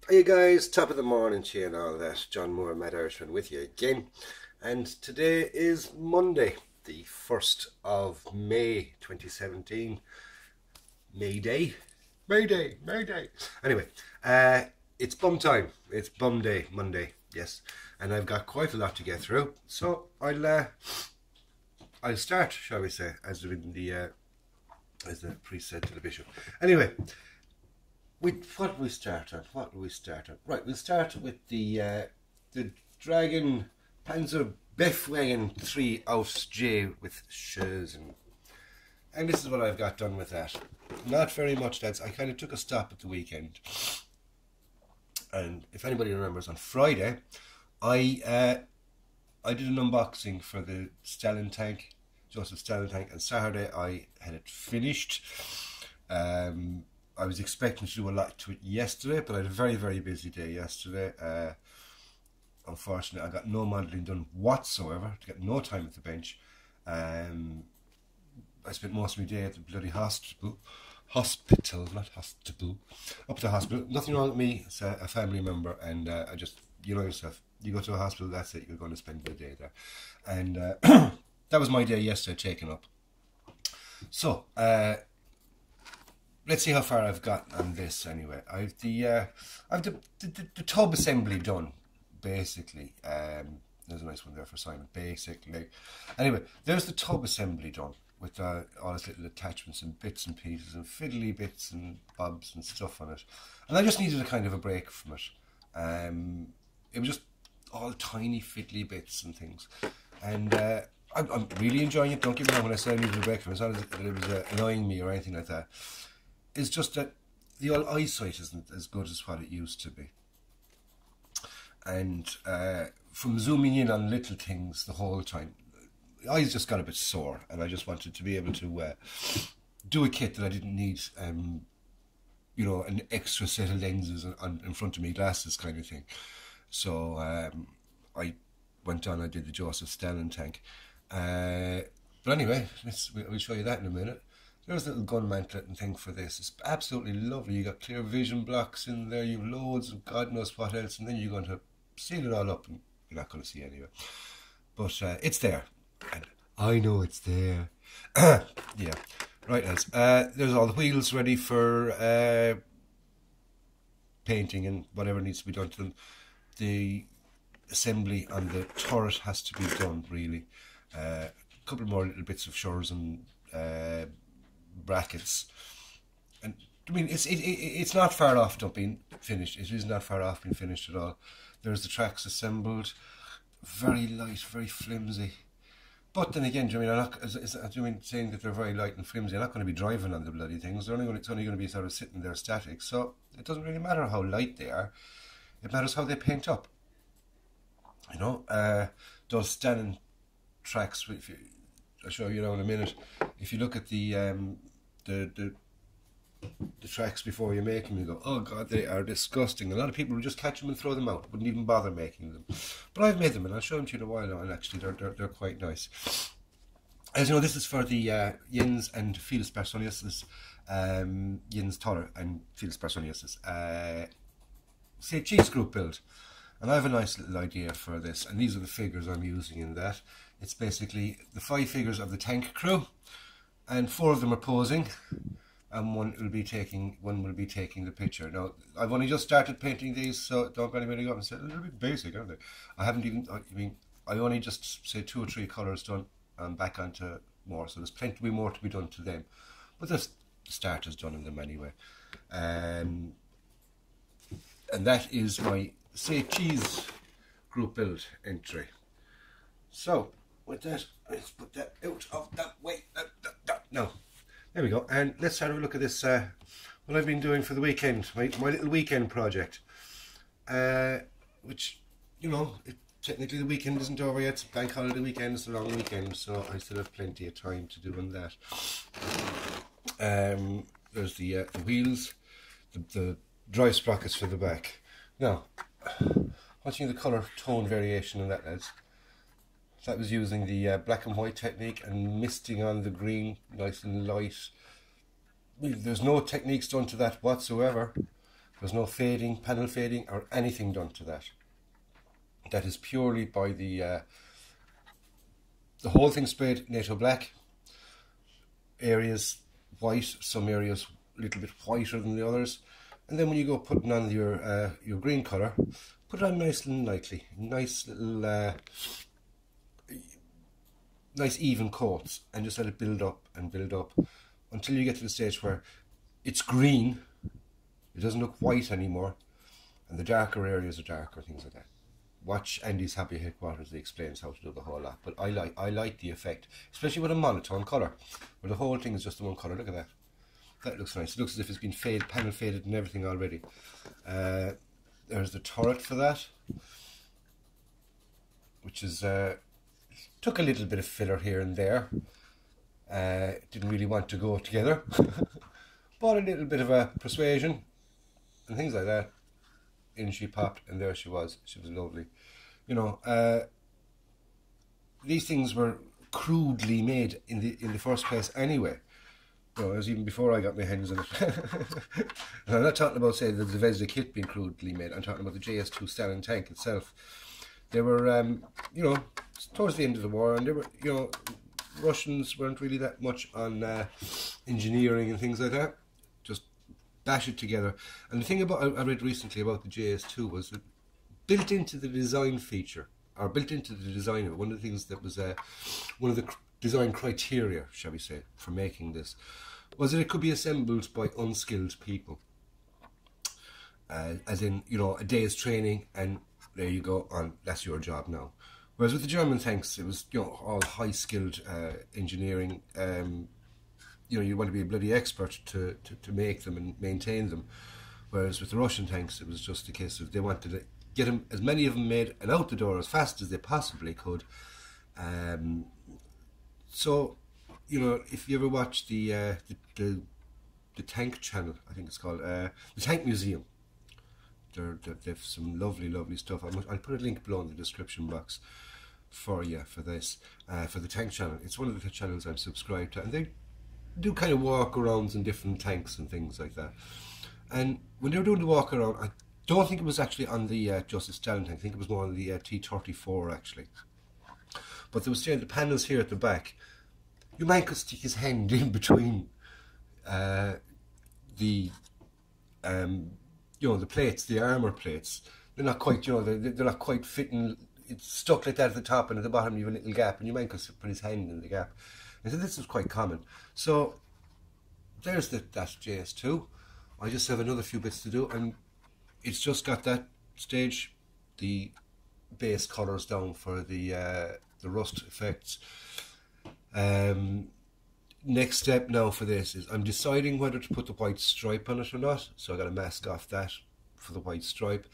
Hey guys, top of the morning to you and all that. John Moore, Mad Irishman with you again. And today is Monday, the 1st of May 2017. May Day? May Day, May Day. Anyway, it's bum time. It's bum day, Monday, yes. And I've got quite a lot to get through. So I'll start, shall we say, as the priest said to the bishop. Anyway, what do we start on? Right, we'll start with the Dragon Panzer Befwagen 3 Aus J with shoes, and this is what I've got done with that. Not very much, lads. I kind of took a stop at the weekend, and if anybody remembers, on Friday I did an unboxing for the Stalin tank, Joseph Stalin tank, and Saturday I had it finished. I was expecting to do a lot to it yesterday, but I had a very, very busy day yesterday. Unfortunately, I got no modelling done whatsoever, to get no time at the bench. I spent most of my day at the bloody hospital, up at the hospital. Nothing wrong with me, it's a family member, and I just, you know yourself, you go to a hospital, that's it, you're going to spend the day there. And that was my day yesterday taken up. So, let's see how far I've got on this anyway. I've the tub assembly done, basically. There's a nice one there for Simon, basically. Anyway, there's the tub assembly done with all its little attachments and bits and pieces and fiddly bits and bobs and stuff on it. And I just needed a kind of a break from it. It was just all tiny fiddly bits and things. And I'm really enjoying it. Don't get me wrong, when I say I needed a break from it, it's not that it was annoying me or anything like that. It's just that the old eyesight isn't as good as what it used to be. And from zooming in on little things the whole time, the eyes just got a bit sore, and I just wanted to be able to do a kit that I didn't need, you know, an extra set of lenses in front of me, glasses kind of thing. So I went on, I did the Joseph Stalin tank. But anyway, we'll show you that in a minute. There's a little gun mantlet and thing for this. It's absolutely lovely. You got clear vision blocks in there. You've loads of God knows what else, and then you're going to seal it all up, and you're not going to see anyway. But it's there, and I know it's there. Yeah, right, lads. There's all the wheels ready for painting and whatever needs to be done to them. The assembly on the turret has to be done, really. A couple more little bits of shores and brackets, and I mean it's not far off being finished. It is not far off being finished at all. There's the tracks assembled, very light, very flimsy. But then again, do you mean saying that they're very light and flimsy? I'm not going to be driving on the bloody things. It's only going to be sort of sitting there static. So it doesn't really matter how light they are. It matters how they paint up. You know, those Stalin tracks. I'll show you now in a minute. If you look at the tracks before you make them, you go, oh God, they are disgusting. A lot of people will just catch them and throw them out, wouldn't even bother making them. But I've made them, and I'll show them to you in a while now, and actually they're quite nice. As you know, this is for the Jens and Fils Personius, Jens Toller and Fils Personius, say cheese group build. And I have a nice little idea for this, and these are the figures I'm using in that. It's basically the 5 figures of the tank crew, and 4 of them are posing, and one will be taking the picture. Now, I've only just started painting these, so don't get anybody go up and say, a little bit basic, aren't they? I only just, say, 2 or 3 colours done, and back onto more, so there's plenty more to be done to them. But the start is done in them anyway. And that is my Say Cheese group build entry. So, with that, let's put that out of that way. No, there we go. And let's have a look at this, what I've been doing for the weekend, my little weekend project. Which, you know, technically the weekend isn't over yet. It's bank holiday weekend, it's a long weekend, so I still have plenty of time to do on that. There's the wheels, the drive sprockets for the back. Now, watching the colour tone variation in that, lads. That was using the black and white technique and misting on the green nice and light. There's no techniques done to that whatsoever. There's no fading, panel fading, or anything done to that. That is purely by the whole thing sprayed NATO black. Areas white, some areas a little bit whiter than the others. And then when you go putting on your green colour, put it on nice and lightly, nice little, nice even coats, and just let it build up and build up until you get to the stage where it's green, it doesn't look white anymore, and the darker areas are darker, things like that. Watch Andy's Happy Headquarters, he explains how to do the whole lot. But I like the effect, especially with a monotone colour, where the whole thing is just the one colour. Look at that. That looks nice. It looks as if it's been panel faded and everything already. There's the turret for that, which is took a little bit of filler here and there. Didn't really want to go together, but a little bit of a persuasion and things like that. In she popped, and there she was. She was lovely. You know, these things were crudely made in the first place anyway. You know, it was even before I got my hands on it. And I'm not talking about, say, the Zvezda kit being crudely made. I'm talking about the JS2 Stalin tank itself. They were, you know, towards the end of the war, and they were, you know, Russians weren't really that much on engineering and things like that. Just bash it together. And the thing about I read recently about the JS2 was that built into the design feature, or built into the design of it, one of the things that was one of the design criteria, shall we say, for making this, was that it could be assembled by unskilled people. As in, you know, a day's training and there you go, on that's your job now. Whereas with the German tanks, it was, you know, all high-skilled engineering. You know, you want to be a bloody expert to make them and maintain them. Whereas with the Russian tanks, it was just a case of they wanted to get them, as many of them made and out the door as fast as they possibly could. So, you know, if you ever watch the Tank channel, I think it's called, the Tank Museum, they've some lovely stuff. I'll put a link below in the description box for you for this, for the Tank channel. It's one of the channels I'm subscribed to, and they do kind of walk-arounds in different tanks and things like that. And when they were doing the walk-around, I don't think it was actually on the Justice Stalin tank. I think it was more on the T-34 actually. But there was still the panels here at the back. Your man could stick his hand in between the you know, the plates, the armour plates. They're not quite, you know, they're not quite fitting. It's stuck like that at the top, and at the bottom you have a little gap, and your man could put his hand in the gap. And so this is quite common. So there's that JS2. I just have another few bits to do, and it's just got that stage, the base colours down for the rust effects. Next step now for this is I'm deciding whether to put the white stripe on it or not. So I got to mask off that for the white stripe.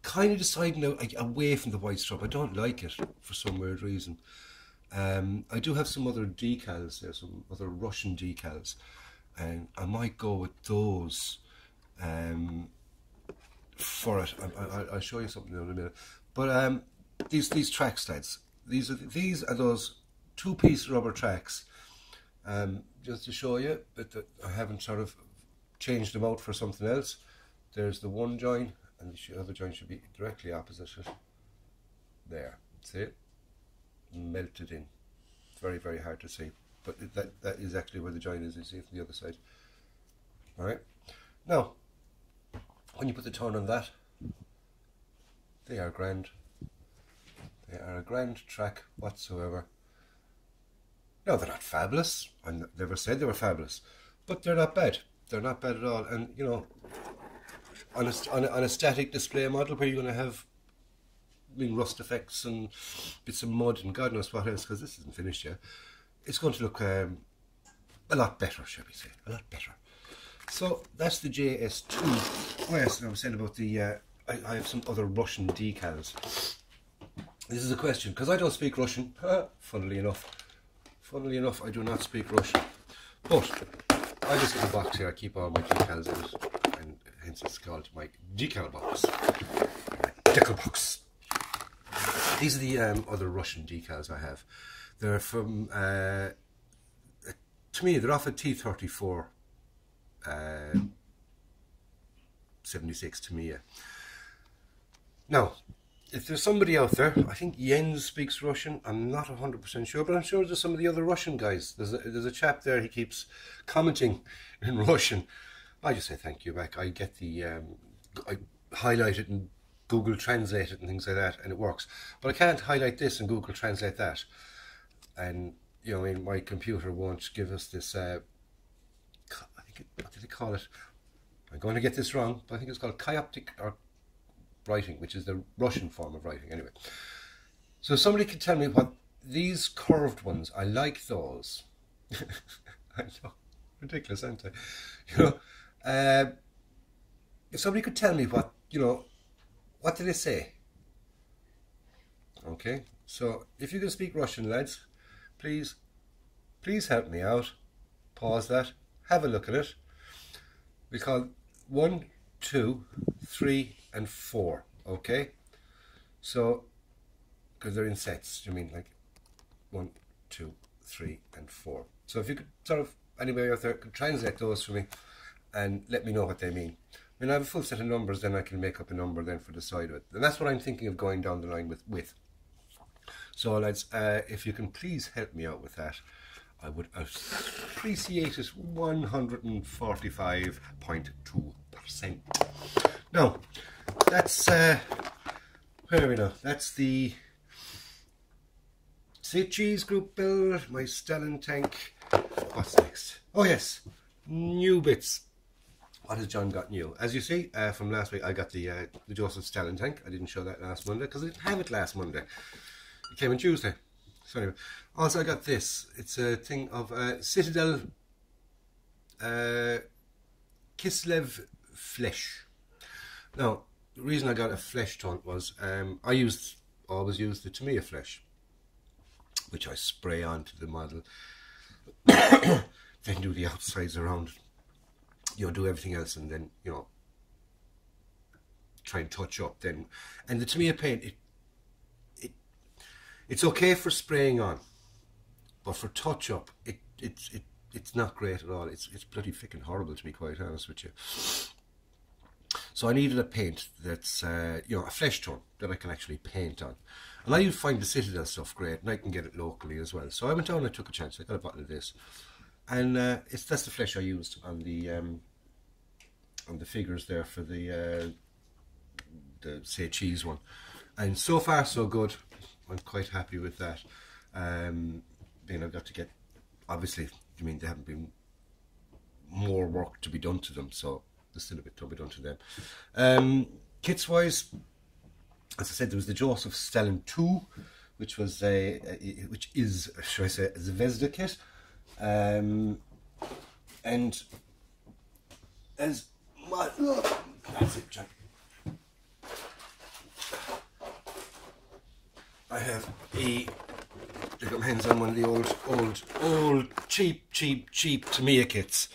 Kind of deciding now away from the white stripe. I don't like it for some weird reason. I do have some other decals there, some other Russian decals, and I might go with those for it. I'll show you something in a minute. But these track sleds, these are those two-piece rubber tracks. Just to show you that I haven't sort of changed them out for something else. There's the one joint, and the other joint should be directly opposite it. There, see it? Melted in. It's very, very hard to see, but that is actually where the joint is. You see it from the other side. All right. Now, when you put the tone on that, they are grand. They are a grand track whatsoever. No, they're not fabulous. I never said they were fabulous, but they're not bad. They're not bad at all. And you know, on a static display model where you're going to have rust effects and bits of mud and God knows what else, because this isn't finished yet, it's going to look a lot better, shall we say, a lot better. So that's the JS2. Oh yes, I was saying about the I have some other Russian decals. This is a question, because I don't speak Russian, funnily enough. Funnily enough, I do not speak Russian. But I just have a box here, I keep all my decals in it, and hence it's called my decal box. Decal box. These are the other Russian decals I have. They're from, to me, they're off a T-34 76 to me. Now, if there's somebody out there, I think Jens speaks Russian. I'm not 100% sure, but I'm sure there's some of the other Russian guys. There's a chap there, he keeps commenting in Russian. I just say thank you back. I get the, I highlight it and Google Translate it and things like that, and it works. But I can't highlight this and Google Translate that. And, you know, I mean, my computer won't give us this, I think, what did they call it? I'm going to get this wrong, but I think it's called chioptic or writing, which is the Russian form of writing anyway. So somebody can tell me what these curved ones, I like those. I know, ridiculous, aren't they? You know, if somebody could tell me what, you know, what do they say? Okay, so if you can speak Russian, lads, please help me out. Pause that, have a look at it. We call 1, 2, 3 and 4, okay? So, because they're in sets, you mean like 1, 2, 3 and 4. So if you could sort of, anybody out there could translate those for me and let me know what they mean. When I have a full set of numbers, then I can make up a number then for the side of it. And that's what I'm thinking of going down the line with. So lads, if you can please help me out with that, I would appreciate it 145.2%. Now, that's, where are we now? That's the Say Cheese Group build, my Stellan tank. What's next? Oh yes, new bits. What has John got new? As you see, from last week I got the Joseph Stellan tank. I didn't show that last Monday because I didn't have it last Monday. It came on Tuesday. So anyway, also I got this. It's a thing of Citadel Kislev flesh. Now, the reason I got a flesh taunt was I always use the Tamiya flesh, which I spray onto the model, then do the outsides around, you know, do everything else, and then, you know, try and touch up then. And the Tamiya paint, it's okay for spraying on, but for touch up, it's not great at all. It's bloody freaking horrible, to be quite honest with you. So I needed a paint that's, you know, a flesh tone that I can actually paint on. And I find the Citadel stuff great, and I can get it locally as well. So I went down and I took a chance. I got a bottle of this, and that's the flesh I used on the figures there for the Say Cheese one. And so far so good. I'm quite happy with that. Then I've got to get, obviously, I mean, there haven't been more work to be done to them, so there's still a bit to be done to them. Kits wise, as I said, there was the Joseph Stellan 2, which was which is, should I say, a Zvezda kit, and as my that's it, John. I have I got my hands on one of the old cheap Tamiya kits.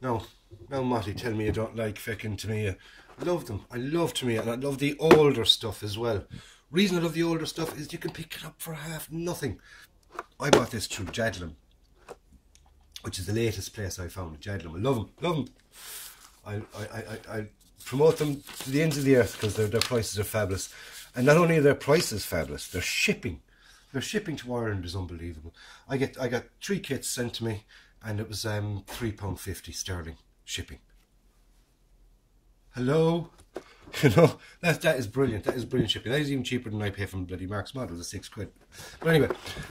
No, Marty, tell me you don't like feckin' Tamiya. I love them. I love Tamiya, and I love the older stuff as well. Reason I love the older stuff is you can pick it up for half nothing. I bought this through Jadlam, which is the latest place I found. Jadlam, I love them. I promote them to the ends of the earth because their prices are fabulous. And not only are their prices fabulous, their shipping. Their shipping to Ireland is unbelievable. I got 3 kits sent to me, and it was £3.50 sterling shipping. Hello, you know, that is brilliant. That is brilliant shipping. That is even cheaper than I pay from bloody Mark's models, the £6. But anyway,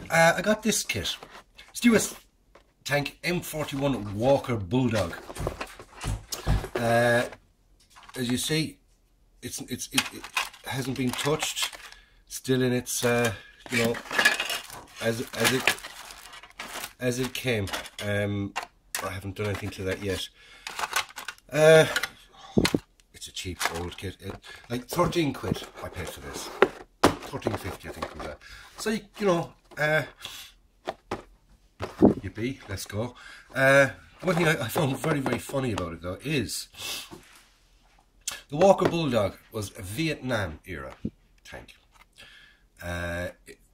I got this kit. Stewart's tank M41 Walker Bulldog. As you see, it hasn't been touched. Still in its, you know, as it came. I haven't done anything to that yet. It's a cheap old kit. Like 13 quid I paid for this. 13.50 I think was that. So you know, yippee, let's go. One thing I found very, very funny about it though is the Walker Bulldog was a Vietnam era tank.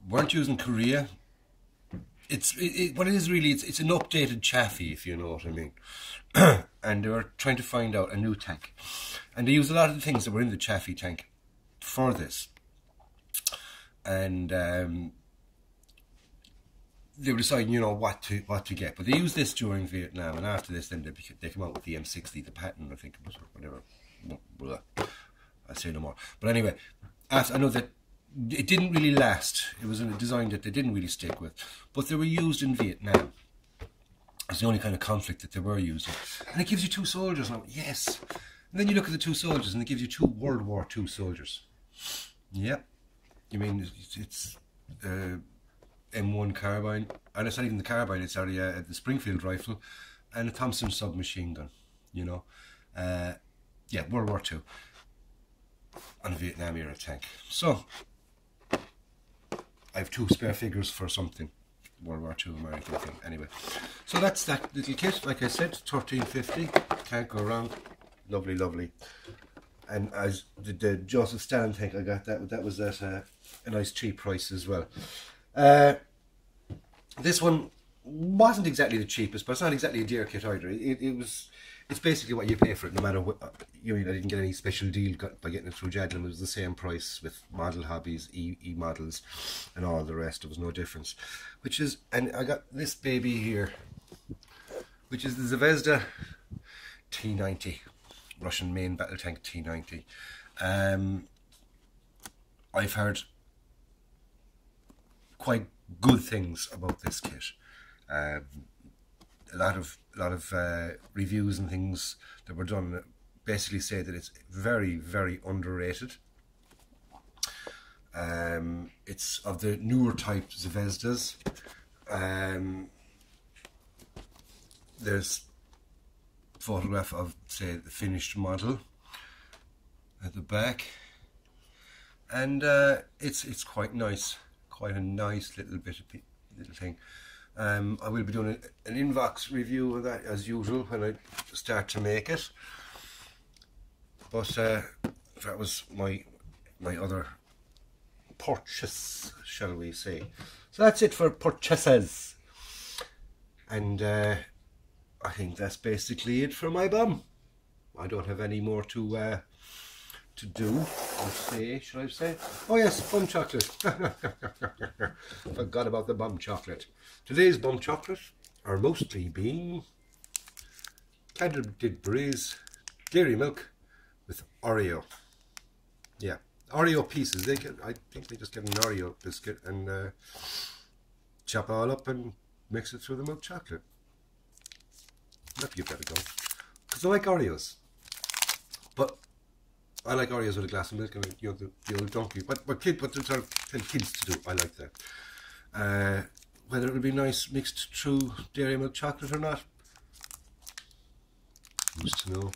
Weren't used in Korea. what it is really, it's an updated Chaffee, if you know what I mean. And they were trying to find out a new tank, and they used a lot of the things that were in the Chaffee tank for this, and they were deciding, you know, what to get. But they used this during Vietnam, and after this, then they came out with the M60, the patent, I think it was, or whatever. Well, I'll say no more. But anyway, I know that it didn't really last. It was a design that they didn't really stick with, but they were used in Vietnam. It's the only kind of conflict that they were using. And it gives you two soldiers. And I went, yes. And then you look at the two soldiers, and it gives you two World War II soldiers. Yep. You mean, it's M1 carbine. And it's not even the carbine, it's already the Springfield rifle and a Thompson submachine gun, you know. Yeah, World War II. On a Vietnam era tank. So, I have two spare figures for something. World War II American thing. Anyway, so that's that little kit. Like I said, $13.50. Can't go wrong. Lovely, lovely. And as the Joseph Stalin tank, I got that was at a nice cheap price as well. This one wasn't exactly the cheapest, but it's not exactly a dear kit either. It's basically what you pay for it, no matter what. You know, I didn't get any special deal by getting it through Jadlin. It was the same price with Model Hobbies, E models, and all the rest. There was no difference. And I got this baby here, which is the Zvezda T90, Russian main battle tank T90. I've heard quite good things about this kit. A lot of reviews and things that were done basically say that it's very, very underrated. It's of the newer type Zvezdas. There's a photograph of, say, the finished model at the back, and it's quite nice, quite a nice little thing. I will be doing an Invox review of that as usual when I start to make it. But that was my other purchase, shall we say. So that's it for purchases. And I think that's basically it for my bum. I don't have any more to do or say, should I say? Oh yes, bum chocolate. Forgot about the bum chocolate. Today's bum chocolate are mostly being Cadbury's Dairy Milk with Oreo. Yeah, Oreo pieces. I think they just get an Oreo biscuit and chop all up and mix it through the milk chocolate. Up you better go. Because I like Oreos. But I like Oreos with a glass of milk and, you know, the old donkey. What they're trying to tell kids to do, I like that. Whether it will be nice mixed through dairy milk chocolate or not, who's to know?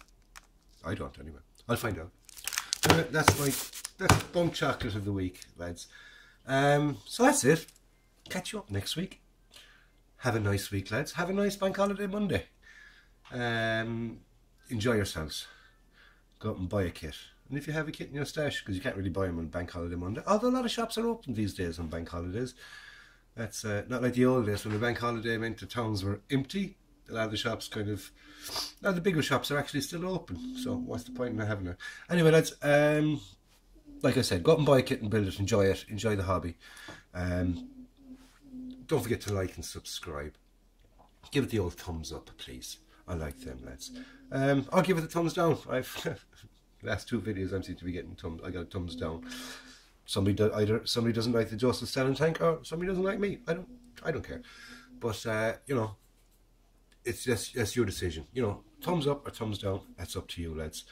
I don't anyway. I'll find out. That's bum chocolate of the week, lads. So that's it. Catch you up next week. Have a nice week, lads. Have a nice bank holiday Monday. Enjoy yourselves. Go out and buy a kit. And if you have a kit in your stash, because you can't really buy them on Bank Holiday Monday, although a lot of shops are open these days on bank holidays. That's not like the old days when the bank holiday meant the towns were empty. A lot of the shops now the bigger shops are actually still open. So what's the point in having it? Anyway, lads, like I said, go out and buy a kit and build it. Enjoy it. Enjoy the hobby. Don't forget to like and subscribe. Give it the old thumbs up, please. I like them, lads. I'll give it a thumbs down. Last two videos I seem to be getting I got a thumbs down. Either somebody doesn't like the Joseph Stalin tank or somebody doesn't like me. I don't care. But you know, it's just that's your decision. You know, thumbs up or thumbs down. That's up to you, lads.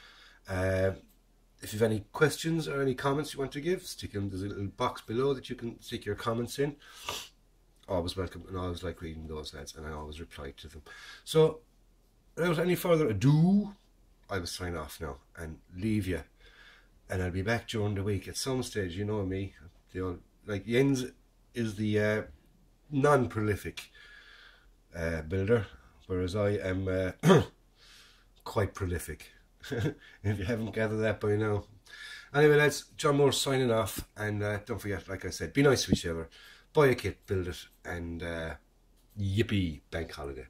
If you have any questions or any comments you want to give, stick them. There's a little box below that you can stick your comments in. Always welcome, and I always like reading those, lads, and I always reply to them. So, without any further ado, I will sign off now and leave you. And I'll be back during the week at some stage. You know me, like Jens is the non-prolific builder, whereas I am quite prolific. If you haven't gathered that by now. Anyway, lads, John Moore signing off, and don't forget, like I said, be nice to each other. Buy a kit, build it, and Yippee, bank holiday.